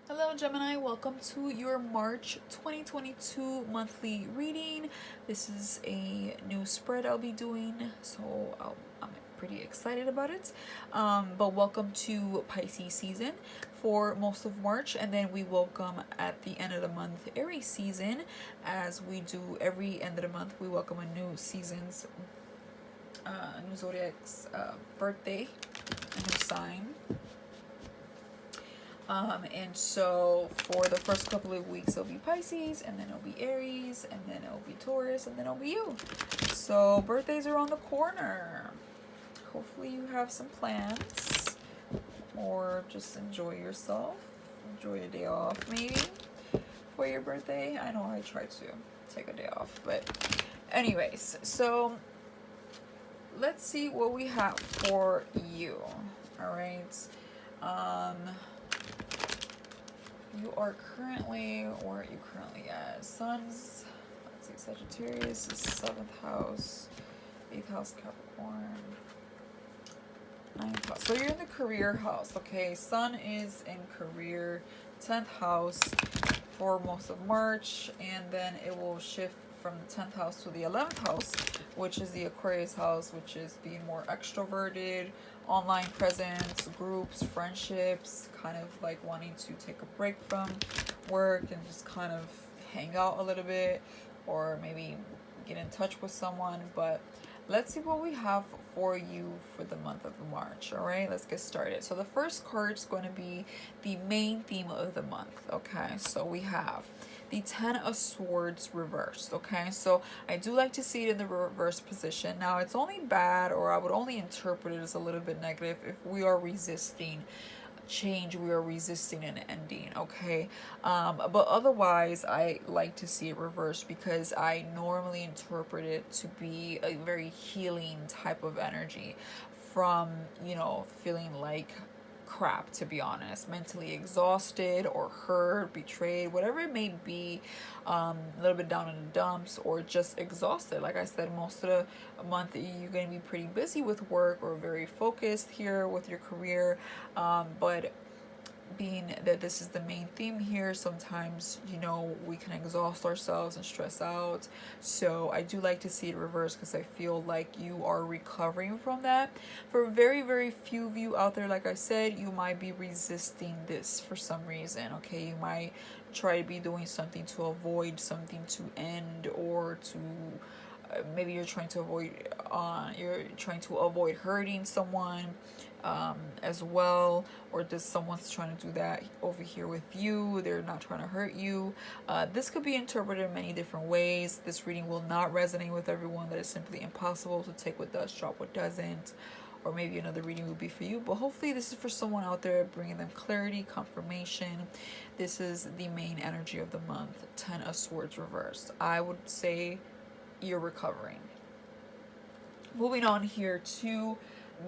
Hello Gemini, welcome to your March 2022 monthly reading. This is a new spread I'll be doing, so I'm pretty excited about it. But welcome to Pisces season for most of March, and then we welcome at the end of the month Aries season. As we do every end of the month, we welcome a new season's, new zodiac's birthday, a new sign. And so for the first couple of weeks it'll be Pisces, and then it'll be Aries, and then it'll be Taurus, and then it'll be you. So birthdays are around the corner. Hopefully you have some plans, or just enjoy yourself. Enjoy a day off maybe for your birthday. I know I try to take a day off, but anyways, so let's see what we have for you. All right. You are currently, where are you currently at? Sun's, let's see, Sagittarius is 7th house, 8th house Capricorn, 9th house. So you're in the career house, okay? Sun is in career, 10th house for most of March, and then it will shift from the 10th house to the 11th house, which is the Aquarius house, which is being more extroverted, online presence, groups, friendships, kind of like wanting to take a break from work and just kind of hang out a little bit, or maybe get in touch with someone. But let's see what we have for you for the month of March. All right, let's get started. So the first card is going to be the main theme of the month. Okay, so we have the 10 of Swords reversed. Okay, so I do like to see it in the reverse position. Now it's only bad, or I would only interpret it as a little bit negative, if we are resisting change, we are resisting an ending. Okay, but otherwise I like to see it reversed, because I normally interpret it to be a very healing type of energy from, feeling like crap, to be honest, mentally exhausted or hurt, betrayed, whatever it may be, a little bit down in the dumps, or just exhausted. Like I said, most of the month you're going to be pretty busy with work, or very focused here with your career, but being that this is the main theme here, sometimes we can exhaust ourselves and stress out. So I do like to see it reversed, because I feel like you are recovering from that. For very, very few of you out there, like I said, you might be resisting this for some reason. Okay, you might try to be doing something to avoid something to end, or to maybe you're trying to avoid hurting someone, as well, or just someone's trying to do that over here with you. They're not trying to hurt you. This could be interpreted in many different ways. This reading will not resonate with everyone. That is simply impossible to take what does, drop what doesn't. Or maybe another reading will be for you, but hopefully this is for someone out there, bringing them clarity, confirmation. This is the main energy of the month. 10 of Swords reversed. I would say you're recovering. Moving on here to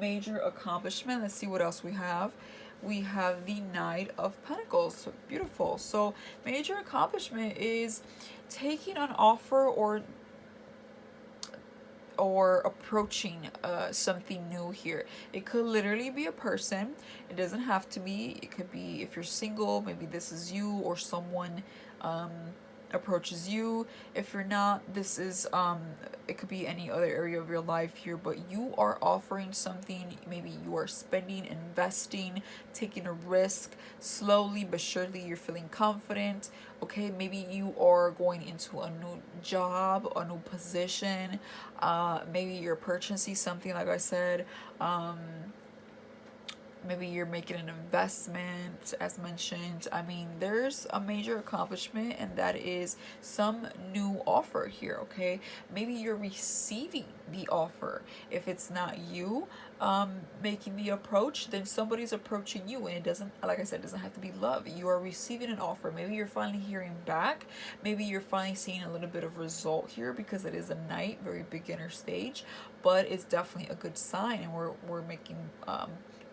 major accomplishment. Let's see what else we have. We have the Knight of Pentacles. Beautiful. So major accomplishment is taking an offer, or approaching something new here. It could literally be a person. It doesn't have to be. It could be, if you're single, maybe this is you, or someone approaches you. If you're not, this is it could be any other area of your life here, but you are offering something. Maybe you are spending, investing, taking a risk. Slowly but surely you're feeling confident. Okay, maybe you are going into a new job, a new position. Maybe you're purchasing something, like I said. Maybe you're making an investment, as mentioned. I mean, there's a major accomplishment, and that is some new offer here. Okay, maybe you're receiving the offer. If it's not you making the approach, then somebody's approaching you, and it doesn't, like I said, it doesn't have to be love. You are receiving an offer. Maybe you're finally hearing back. Maybe you're finally seeing a little bit of result here, because it is a Knight, very beginner stage, but it's definitely a good sign, and we're making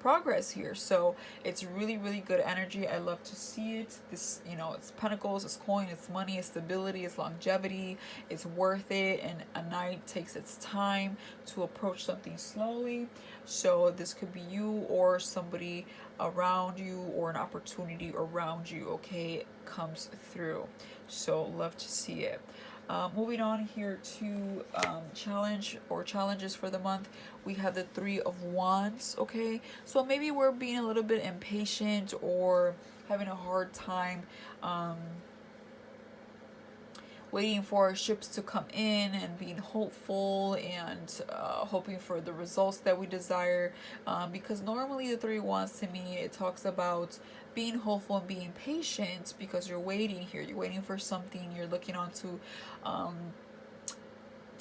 progress here. So it's really, really good energy. I love to see it. This, you know, it's pentacles, it's coin, it's money, it's stability, it's longevity, it's worth it. And a knight takes its time to approach something slowly. So this could be you or somebody around you, or an opportunity around you, okay, comes through. So love to see it. Moving on here to challenge or challenges for the month, we have the Three of Wands. Okay, so maybe we're being a little bit impatient or having a hard time waiting for our ships to come in and being hopeful and hoping for the results that we desire, because normally the Three of Wands, to me, it talks about being hopeful and being patient, because you're waiting here, you're waiting for something, you're looking on to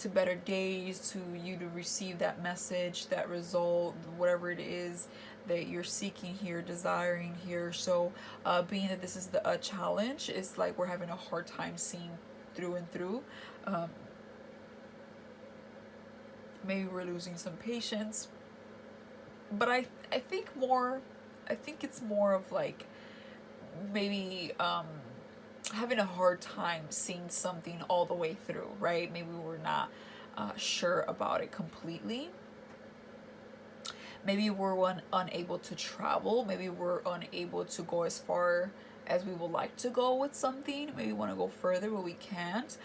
better days, to you to receive that message, that result, whatever it is that you're seeking here, desiring here. So being that this is a challenge, it's like we're having a hard time seeing through and through. Maybe we're losing some patience, but I think it's more of like maybe having a hard time seeing something all the way through, right? Maybe we're not sure about it completely. Maybe we're unable to travel. Maybe we're unable to go as far as we would like to go with something. Maybe we want to go further, but we can't.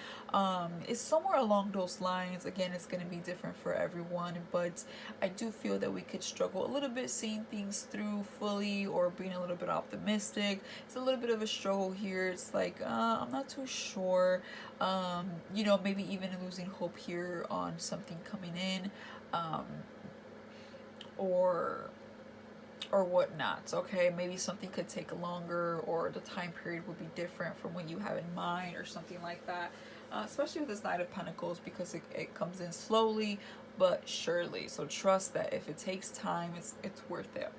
It's somewhere along those lines. Again, it's going to be different for everyone, but I do feel that we could struggle a little bit seeing things through fully, or being a little bit optimistic. It's a little bit of a struggle here. It's like, I'm not too sure. You know, maybe even losing hope here on something coming in. Or whatnot. Okay, maybe something could take longer, or the time period would be different from what you have in mind, or something like that. Especially with this Knight of Pentacles, because it comes in slowly but surely. So trust that if it takes time, it's worth it.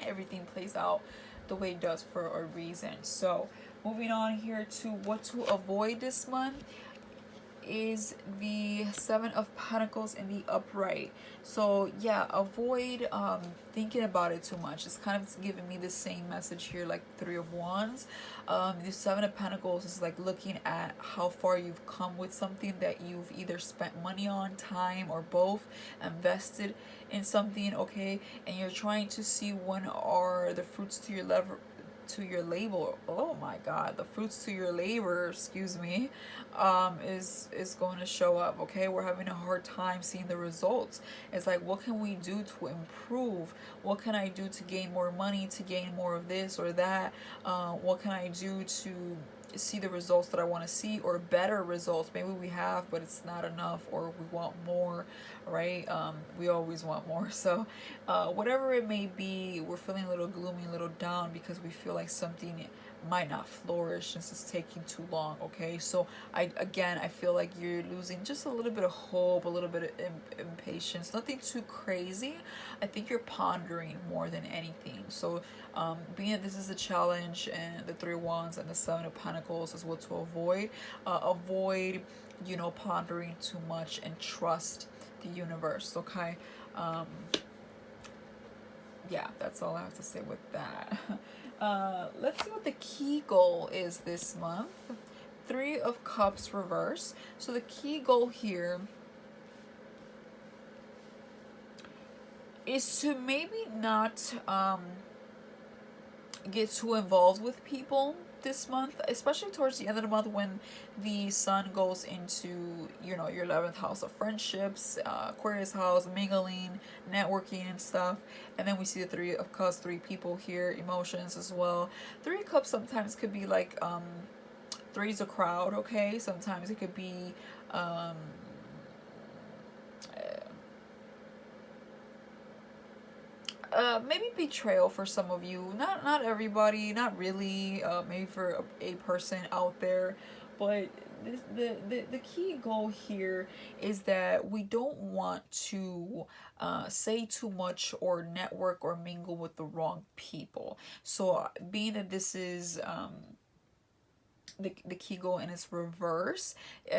Everything plays out the way it does for a reason. So moving on here to what to avoid this month is the Seven of Pentacles in the upright. So yeah, avoid thinking about it too much. It's kind of giving me the same message here like Three of Wands. The Seven of Pentacles is like looking at how far you've come with something that you've either spent money on, time, or both, invested in something, okay, and you're trying to see when are the fruits to your labor. Oh my god, the fruits to your labor, excuse me, is going to show up. Okay, we're having a hard time seeing the results. It's like, what can we do to improve? What can I do to gain more money, to gain more of this or that? What can I do to see the results that I want to see, or better results? Maybe we have, but it's not enough, or we want more, right? We always want more. So whatever it may be, we're feeling a little gloomy, a little down, because we feel like something might not flourish since it's taking too long. Okay, so I feel like you're losing just a little bit of hope, a little bit of impatience. Nothing too crazy. I think you're pondering more than anything. So being that this is a challenge, and the Three of Wands and the Seven of Pentacles is what to avoid. Avoid, you know, pondering too much, and trust the universe. Okay. Yeah, that's all I have to say with that. Let's see what the key goal is this month. Three of Cups reverse. So the key goal here is to maybe not get too involved with people this month, especially towards the end of the month, when the sun goes into, you know, your 11th house of friendships, Aquarius house, mingling, networking and stuff. And then we see the Three of Cups, three people here, emotions as well. Three of Cups sometimes could be like three's a crowd. Okay, sometimes it could be maybe betrayal for some of you. Not everybody, not really. Maybe for a person out there, but the key goal here is that we don't want to say too much, or network, or mingle with the wrong people. So being that this is the Kigo in its reverse,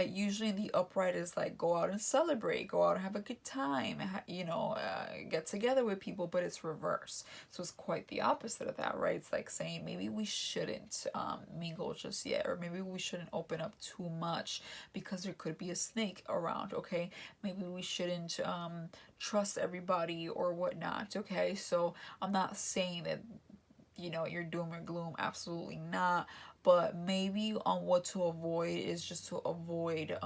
usually the upright is like go out and celebrate, go out and have a good time, get together with people, but it's reverse. So it's quite the opposite of that, right? It's like saying maybe we shouldn't mingle just yet, or maybe we shouldn't open up too much because there could be a snake around, okay? Maybe we shouldn't trust everybody or whatnot, okay? So I'm not saying that you're doom or gloom, absolutely not, but maybe on what to avoid is just to avoid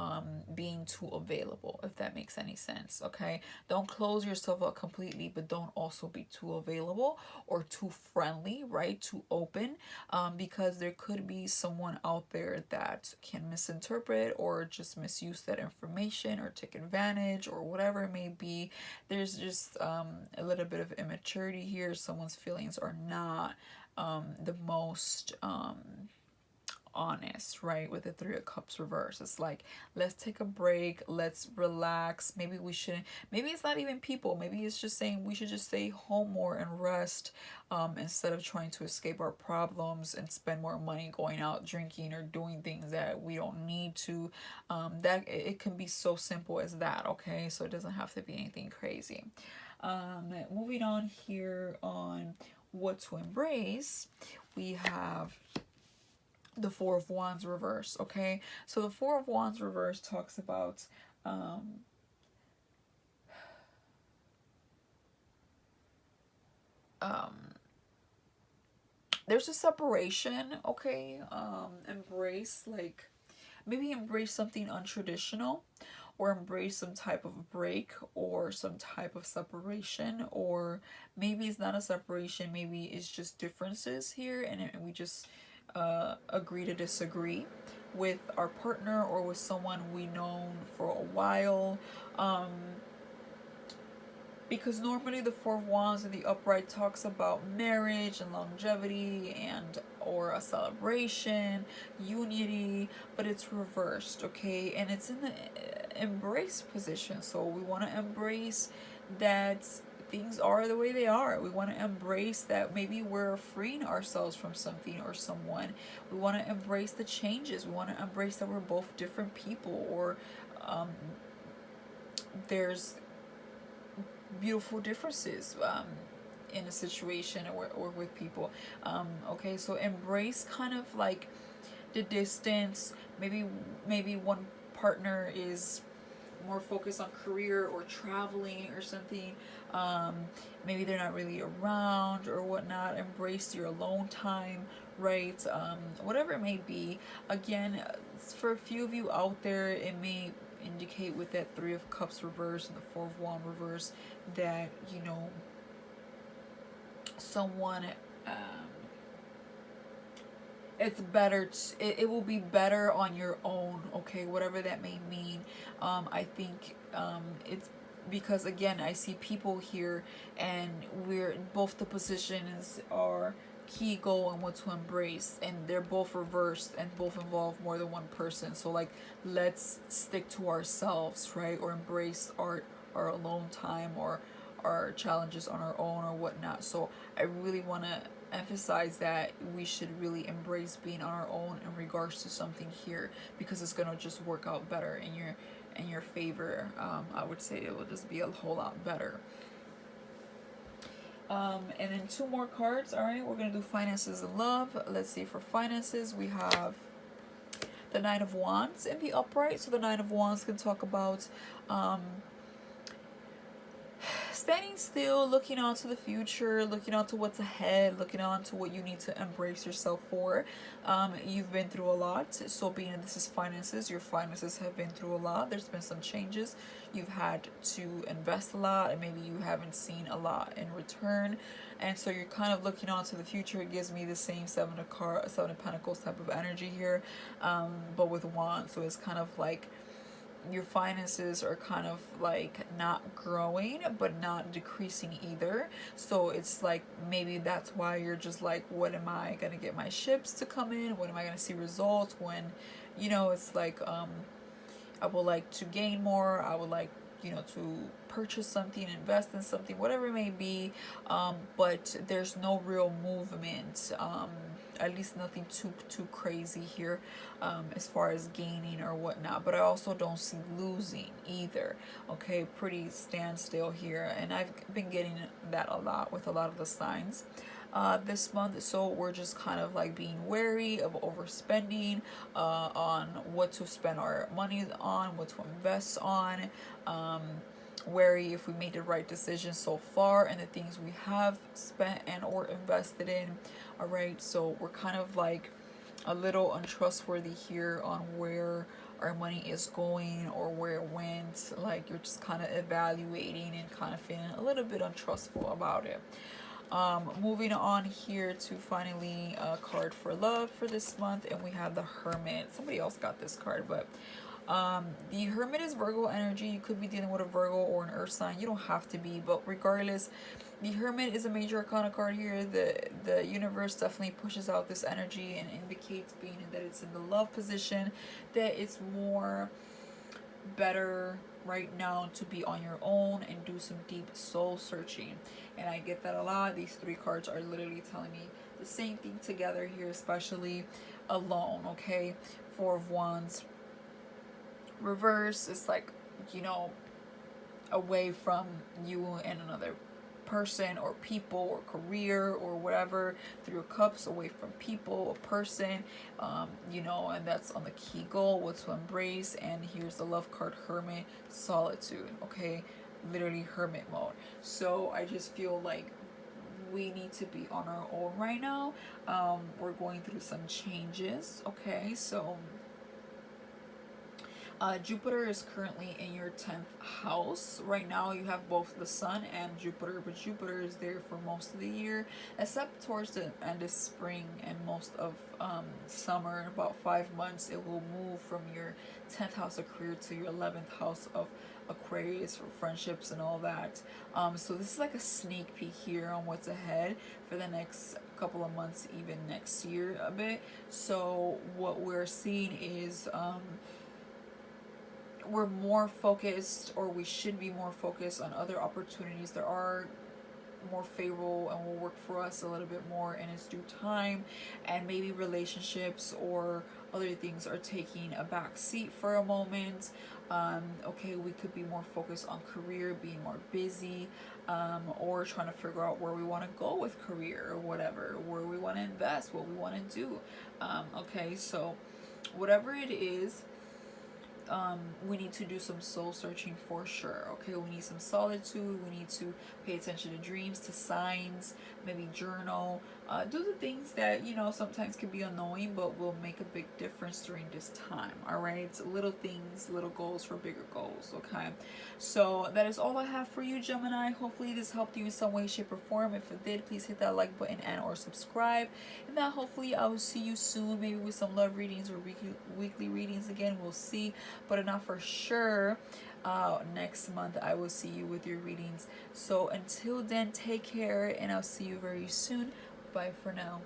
being too available, if that makes any sense. Okay, don't close yourself up completely, but don't also be too available or too friendly, right? Too open, because there could be someone out there that can misinterpret or just misuse that information or take advantage or whatever it may be. There's just a little bit of immaturity here. Someone's feelings are not the most honest, right? With the Three of Cups reverse, it's like, let's take a break, let's relax. Maybe we shouldn't, maybe it's not even people, maybe it's just saying we should just stay home more and rest, instead of trying to escape our problems and spend more money going out drinking or doing things that we don't need to. That it can be so simple as that, okay? So it doesn't have to be anything crazy. Moving on here on what to embrace, we have the Four of Wands reverse, okay? So the Four of Wands reverse talks about there's a separation, okay? Embrace, like, maybe embrace something untraditional, or embrace some type of break or some type of separation, or maybe it's not a separation, maybe it's just differences here, and we just agree to disagree with our partner or with someone we known for a while. Because normally the Four of Wands in the upright talks about marriage and longevity and or a celebration, unity, but it's reversed, okay? And it's in the embrace position. So we want to embrace that things are the way they are. We want to embrace that maybe we're freeing ourselves from something or someone. We want to embrace the changes. We want to embrace that we're both different people, or there's beautiful differences in a situation or with people. Okay, so embrace kind of like the distance. Maybe one partner is more focused on career or traveling or something. Maybe they're not really around or whatnot. Embrace your alone time, right? Whatever it may be. Again, for a few of you out there, it may indicate with that Three of Cups reverse and the Four of Wands reverse that someone it's better it will be better on your own, okay, whatever that may mean. I think it's because again I see people here and we're both the positions are key, goal, and what to embrace, and they're both reversed and both involve more than one person. So like, let's stick to ourselves, right? Or embrace our alone time or our challenges on our own or whatnot. So I really want to emphasize that we should really embrace being on our own in regards to something here, because it's gonna just work out better in your favor. I would say it will just be a whole lot better. And then two more cards. All right, we're gonna do finances and love. Let's see, for finances we have the Nine of Wands in the upright. So the Nine of Wands can talk about standing still, looking on to the future, looking on to what's ahead, looking on to what you need to embrace yourself for. You've been through a lot, so being that this is finances, your finances have been through a lot. There's been some changes. You've had to invest a lot, and maybe you haven't seen a lot in return. And so you're kind of looking on to the future. It gives me the same Seven of Pentacles type of energy here, but with Wands. So it's kind of like your finances are kind of like not growing but not decreasing either. So it's like maybe that's why you're just like, what am I gonna get my ships to come in? When am I gonna see results? When it's like I would like to gain more. I would like to purchase something, invest in something, whatever it may be, but there's no real movement. at least nothing too crazy here, as far as gaining or whatnot. But I also don't see losing either. Okay, pretty standstill here, and I've been getting that a lot with a lot of the signs this month. So we're just kind of like being wary of overspending on what to spend our money on, what to invest on. Um, Wary if we made the right decision so far and the things we have spent and or invested in. All right, so we're kind of like a little untrustworthy here on where our money is going or where it went. Like you're just kind of evaluating and kind of feeling a little bit untrustful about it. Moving on here to finally a card for love for this month, and we have the Hermit. Somebody else got this card, but the Hermit is Virgo energy. You could be dealing with a Virgo or an Earth sign. You don't have to be, but regardless, the Hermit is a major arcana card here. The universe definitely pushes out this energy and indicates being that it's in the love position, that it's more better right now to be on your own and do some deep soul searching. And I get that a lot. These three cards are literally telling me the same thing together here, especially alone. Okay, Four of Wands reverse, it's like, you know, away from you and another person or people or career or whatever. Three of Cups, away from people, a person, you know, and that's on the key goal, what to embrace. And here's the love card, Hermit, solitude. Okay, literally hermit mode. So I just feel like we need to be on our own right now. We're going through some changes. Okay, so Jupiter is currently in your 10th house. Right now you have both the Sun and Jupiter, but Jupiter is there for most of the year, except towards the end of spring and most of summer. In about 5 months, it will move from your 10th house of career to your 11th house of Aquarius for friendships and all that. So this is like a sneak peek here on what's ahead for the next couple of months, even next year a bit. So what we're seeing is we're more focused, or we should be more focused on other opportunities that are more favorable and will work for us a little bit more in its due time. And maybe relationships or other things are taking a back seat for a moment. Okay, we could be more focused on career, being more busy, or trying to figure out where we want to go with career or whatever, where we want to invest, what we want to do. Okay, so whatever it is, we need to do some soul searching for sure. Okay, we need some solitude. We need to pay attention to dreams, to signs, maybe journal, do the things that, you know, sometimes can be annoying but will make a big difference during this time. All right, little things, little goals for bigger goals. Okay, so that is all I have for you, Gemini. Hopefully this helped you in some way, shape, or form. If it did, please hit that like button and or subscribe. And now hopefully I will see you soon, maybe with some love readings or weekly readings again. We'll see, but enough for sure. Next month I will see you with your readings. So until then, take care, and I'll see you very soon. Bye for now.